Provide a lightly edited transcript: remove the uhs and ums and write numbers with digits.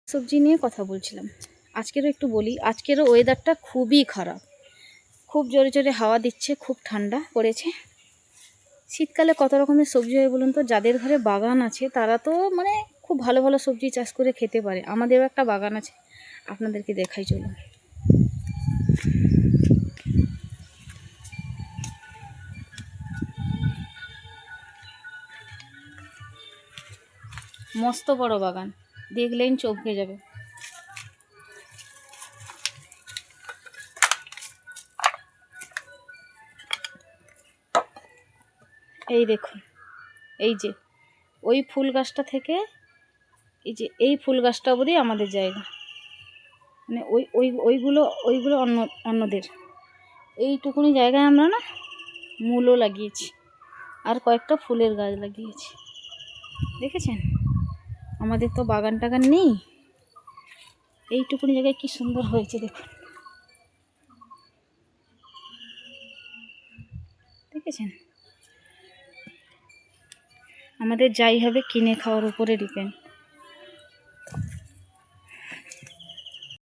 সবজি নিয়ে কথা বলছিলাম। আজকেরও একটু বলি, আজকেরও ওয়েদারটা খুবই খারাপ, খুব জোরে জোরে হাওয়া দিচ্ছে, খুব ঠান্ডা পড়েছে। শীতকালে কত রকমের সবজি হয় বলুন তো? যাদের ঘরে বাগান আছে তারা তো মানে খুব ভালো ভালো সবজি চাষ করে খেতে পারে। আমাদেরও একটা বাগান আছে, আপনাদেরকে দেখাই চলুন। মস্ত বড় বাগান, দেখলেই চমকে যাবে। এই দেখুন, এই যে ওই ফুল গাছটা থেকে এই যে এই ফুল গাছটা অবধি আমাদের জায়গা, মানে ওইগুলো অন্যদের। এইটুকুনি জায়গায় আমরা না মূলও লাগিয়েছি, আর কয়েকটা ফুলের গাছ লাগিয়েছি। দেখেছেন, আমাদের তো বাগান টাগান নেই, এইটুকুনি জায়গায় কি সুন্দর হয়েছে দেখুন। দেখেছেন, আমাদের যাই হবে কিনে খাওয়ার উপরে ডিপেন্ড।